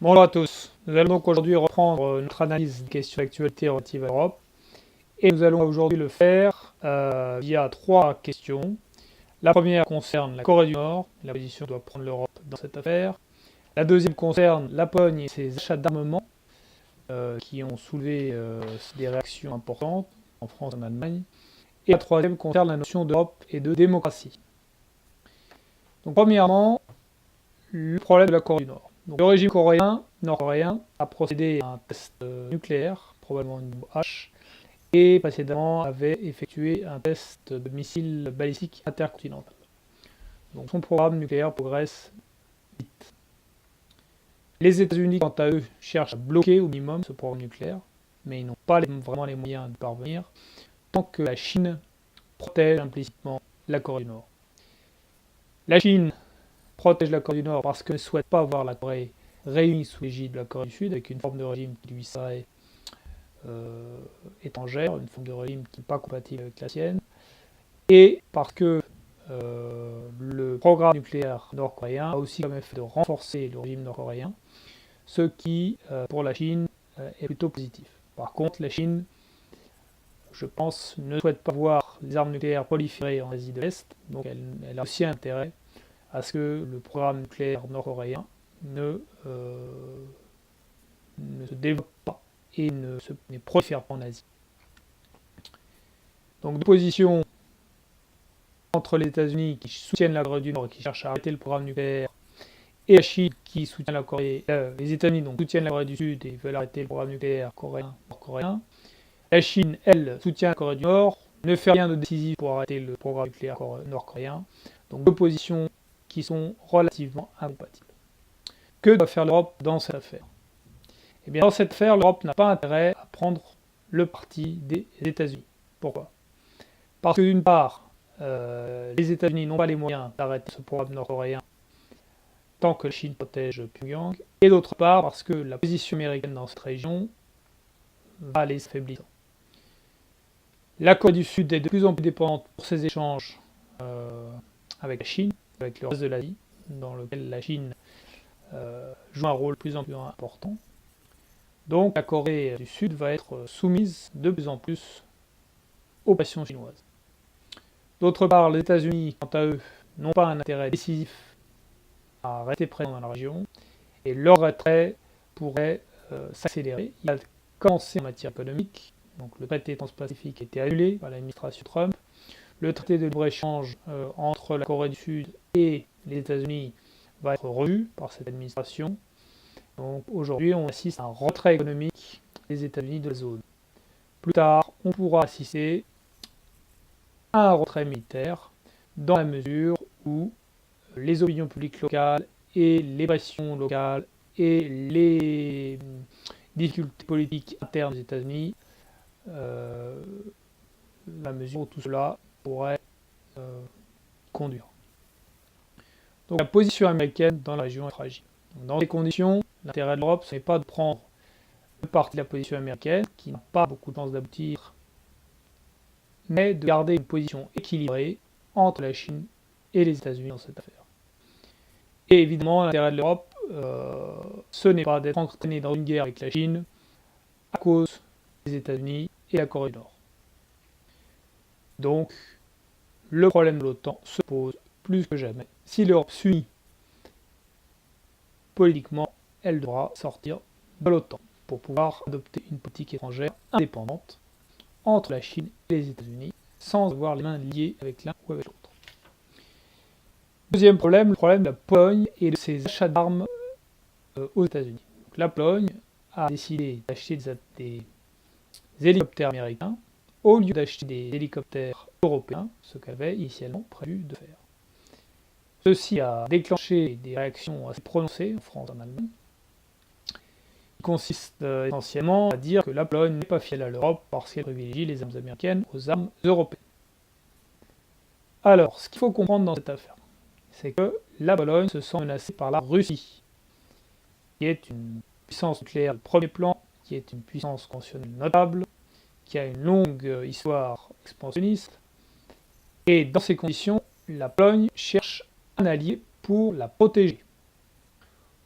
Bonjour à tous, nous allons donc aujourd'hui reprendre notre analyse des questions d'actualité relatives à l'Europe et nous allons aujourd'hui le faire via trois questions. La première concerne la Corée du Nord, la position que doit prendre l'Europe dans cette affaire. La deuxième concerne la Pologne et ses achats d'armement qui ont soulevé des réactions importantes en France et en Allemagne. Et la troisième concerne la notion d'Europe et de démocratie. Donc premièrement, le problème de la Corée du Nord. Donc, le régime nord-coréen a procédé à un test nucléaire, probablement une bombe H, et précédemment avait effectué un test de missile balistique intercontinental. Donc son programme nucléaire progresse vite. Les États-Unis, quant à eux, cherchent à bloquer au minimum ce programme nucléaire, mais ils n'ont pas vraiment les moyens de parvenir, tant que la Chine protège implicitement la Corée du Nord. La Chine protège la Corée du Nord parce qu'elle ne souhaite pas voir la Corée réunie sous l'égide de la Corée du Sud, avec une forme de régime qui lui serait étrangère, une forme de régime qui n'est pas compatible avec la sienne, et parce que le programme nucléaire nord-coréen a aussi comme effet de renforcer le régime nord-coréen, ce qui, pour la Chine, est plutôt positif. Par contre, la Chine, je pense, ne souhaite pas voir les armes nucléaires proliférer en Asie de l'Est, donc elle a aussi intérêt à ce que le programme nucléaire nord-coréen ne se développe pas et ne prolifère pas en Asie. Donc deux positions entre les États-Unis qui soutiennent la Corée du Nord et qui cherchent à arrêter le programme nucléaire, et la Chine qui soutient la Corée, les États-Unis donc soutiennent la Corée du Sud et veulent arrêter le programme nucléaire nord-coréen. La Chine, elle, soutient la Corée du Nord, ne fait rien de décisif pour arrêter le programme nucléaire nord-coréen. Donc deux positions qui sont relativement incompatibles. Que doit faire l'Europe dans cette affaire? Eh bien, dans cette affaire, l'Europe n'a pas intérêt à prendre le parti des États-Unis. Pourquoi? Parce que d'une part, les États-Unis n'ont pas les moyens d'arrêter ce programme nord-coréen tant que la Chine protège Pyongyang, et d'autre part parce que la position américaine dans cette région va aller s'affaiblissant. La Corée du Sud est de plus en plus dépendante pour ses échanges avec la Chine, avec le reste de l'Asie, dans lequel la Chine joue un rôle de plus en plus important. Donc la Corée du Sud va être soumise de plus en plus aux pressions chinoises. D'autre part, les États-Unis, quant à eux, n'ont pas un intérêt décisif à rester présents dans la région, et leur retrait pourrait s'accélérer. Il a commencé en matière économique, donc le traité transpacifique a été annulé par l'administration Trump. Le traité de libre-échange entre la Corée du Sud et les États-Unis va être revu par cette administration. Donc aujourd'hui, on assiste à un retrait économique des États-Unis de la zone. Plus tard, on pourra assister à un retrait militaire dans la mesure où les opinions publiques locales et les pressions locales et les difficultés politiques internes des États-Unis, la mesure où tout cela pourrait conduire. Donc la position américaine dans la région est fragile. Donc, dans ces conditions, l'intérêt de l'Europe, ce n'est pas de prendre le parti de la position américaine, qui n'a pas beaucoup de chances d'aboutir, mais de garder une position équilibrée entre la Chine et les États-Unis dans cette affaire. Et évidemment, l'intérêt de l'Europe, ce n'est pas d'être entraîné dans une guerre avec la Chine à cause des États-Unis et la Corée du Nord. Donc, le problème de l'OTAN se pose plus que jamais. Si l'Europe s'unit politiquement, elle devra sortir de l'OTAN pour pouvoir adopter une politique étrangère indépendante entre la Chine et les États-Unis, sans avoir les mains liées avec l'un ou avec l'autre. Deuxième problème, le problème de la Pologne et de ses achats d'armes aux États-Unis. La Pologne a décidé d'acheter des hélicoptères américains au lieu d'acheter des hélicoptères européens, ce qu'avait initialement prévu de faire. Ceci a déclenché des réactions assez prononcées en France et en Allemagne, qui consistent essentiellement à dire que la Pologne n'est pas fidèle à l'Europe parce qu'elle privilégie les armes américaines aux armes européennes. Alors, ce qu'il faut comprendre dans cette affaire, c'est que la Pologne se sent menacée par la Russie, qui est une puissance nucléaire de premier plan, qui est une puissance conventionnelle notable, qui a une longue histoire expansionniste, et dans ces conditions, la Pologne cherche un allié pour la protéger.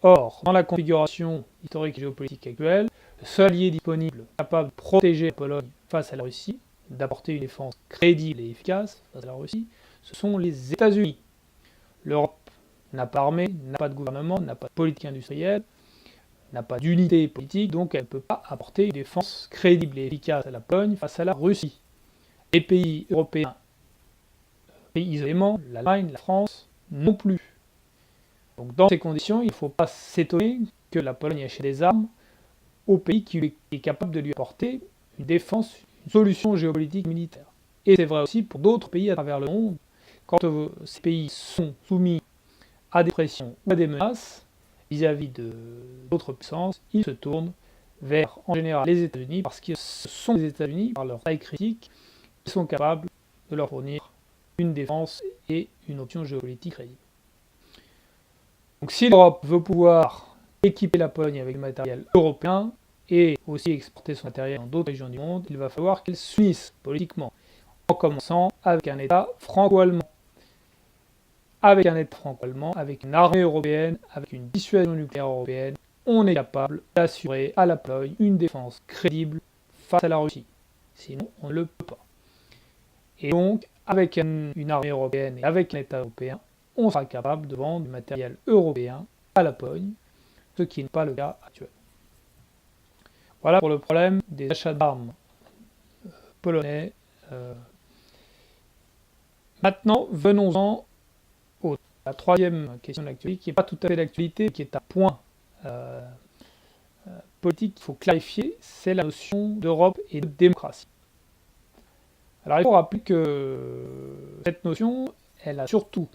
Or, dans la configuration historique et géopolitique actuelle, le seul allié disponible capable de protéger la Pologne face à la Russie, d'apporter une défense crédible et efficace face à la Russie, ce sont les États-Unis. L'Europe n'a pas d'armée, n'a pas de gouvernement, n'a pas de politique industrielle, n'a pas d'unité politique, donc elle ne peut pas apporter une défense crédible et efficace à la Pologne face à la Russie. Les pays européens, pays isolément, l'Allemagne, la France, non plus. Donc dans ces conditions, il ne faut pas s'étonner que la Pologne achète des armes au pays qui est capable de lui apporter une défense, une solution géopolitique militaire. Et c'est vrai aussi pour d'autres pays à travers le monde. Quand ces pays sont soumis à des pressions ou à des menaces vis-à-vis d'autres puissances, ils se tournent vers, en général, les États-Unis, parce que ce sont les États-Unis, par leur taille critique, qui sont capables de leur fournir une défense et une option géopolitique crédible. Donc si l'Europe veut pouvoir équiper la Pologne avec du matériel européen et aussi exporter son matériel dans d'autres régions du monde, il va falloir qu'elle s'unisse politiquement, en commençant avec un État franco-allemand. Avec un État franco-allemand, avec une armée européenne, avec une dissuasion nucléaire européenne, on est capable d'assurer à la Pologne une défense crédible face à la Russie. Sinon, on ne le peut pas. Et donc, avec une armée européenne et avec un État européen, on sera capable de vendre du matériel européen à la Pologne, ce qui n'est pas le cas actuel. Voilà pour le problème des achats d'armes polonais. Maintenant, venons-en à la troisième question de l'actualité, qui n'est pas tout à fait d'actualité, qui est un point politique qu'il faut clarifier, c'est la notion d'Europe et de démocratie. Alors il faut rappeler que cette notion, elle a surtout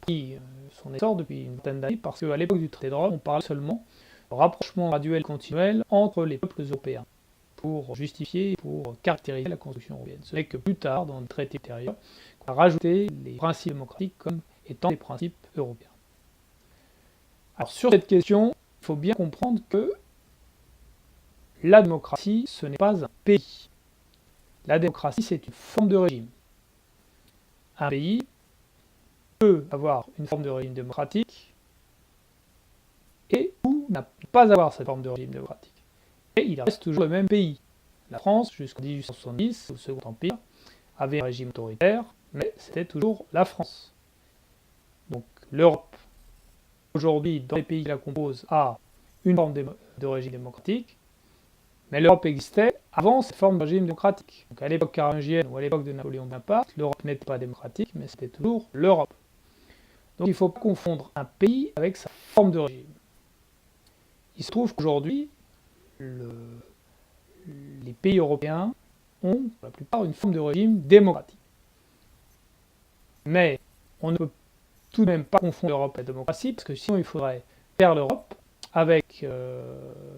pris son essor depuis une vingtaine d'années, parce qu'à l'époque du traité de Rome, on parlait seulement de rapprochement graduel et continuel entre les peuples européens, pour justifier, pour caractériser la construction européenne. Ce n'est que plus tard, dans le traité ultérieur, qu'on a rajouté les principes démocratiques comme étant des principes européens. Alors sur cette question, il faut bien comprendre que la démocratie, ce n'est pas un pays. La démocratie, c'est une forme de régime. Un pays peut avoir une forme de régime démocratique et ou ne pas avoir cette forme de régime démocratique. Et il reste toujours le même pays. La France, jusqu'en 1870, au Second Empire, avait un régime autoritaire, mais c'était toujours la France. Donc l'Europe, aujourd'hui, dans les pays qui la composent, a une forme de régime démocratique, mais l'Europe existait avant cette forme de régime démocratique. Donc à l'époque carolingienne ou à l'époque de Napoléon Bonaparte, l'Europe n'était pas démocratique, mais c'était toujours l'Europe. Donc il ne faut pas confondre un pays avec sa forme de régime. Il se trouve qu'aujourd'hui, les pays européens ont, pour la plupart, une forme de régime démocratique. Mais on ne peut tout de même pas confondre l'Europe et la démocratie, parce que sinon il faudrait faire l'Europe avec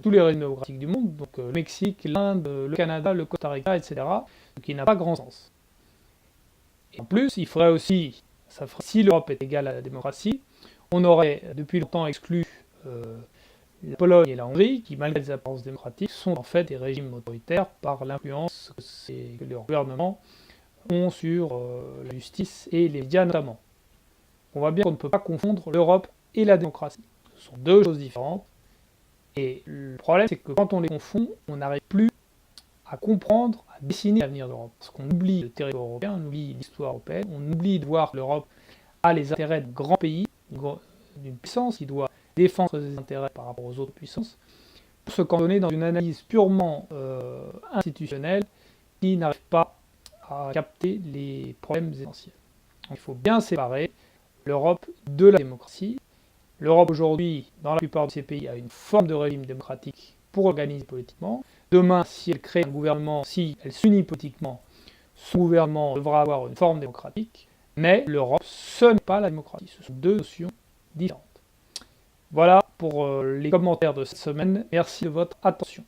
tous les régimes démocratiques du monde, donc le Mexique, l'Inde, le Canada, le Costa Rica, etc., ce qui n'a pas grand sens. Et en plus, il faudrait aussi, si l'Europe est égale à la démocratie, on aurait depuis longtemps exclu la Pologne et la Hongrie, qui malgré les apparences démocratiques, sont en fait des régimes autoritaires par l'influence que leurs gouvernements ont sur la justice et les médias notamment. On voit bien qu'on ne peut pas confondre l'Europe et la démocratie. Ce sont deux choses différentes. Et le problème, c'est que quand on les confond, on n'arrive plus à comprendre, à dessiner l'avenir de l'Europe. Parce qu'on oublie le territoire européen, on oublie l'histoire européenne, on oublie de voir que l'Europe a les intérêts de grands pays, d'une puissance qui doit défendre ses intérêts par rapport aux autres puissances, pour se cantonner dans une analyse purement institutionnelle qui n'arrive pas à capter les problèmes essentiels. Donc, il faut bien séparer l'Europe de la démocratie. L'Europe aujourd'hui, dans la plupart de ces pays, a une forme de régime démocratique pour organiser politiquement. Demain, si elle crée un gouvernement, si elle s'unit politiquement, son gouvernement devra avoir une forme démocratique. Mais l'Europe, ce n'est pas la démocratie. Ce sont deux notions différentes. Voilà pour les commentaires de cette semaine. Merci de votre attention.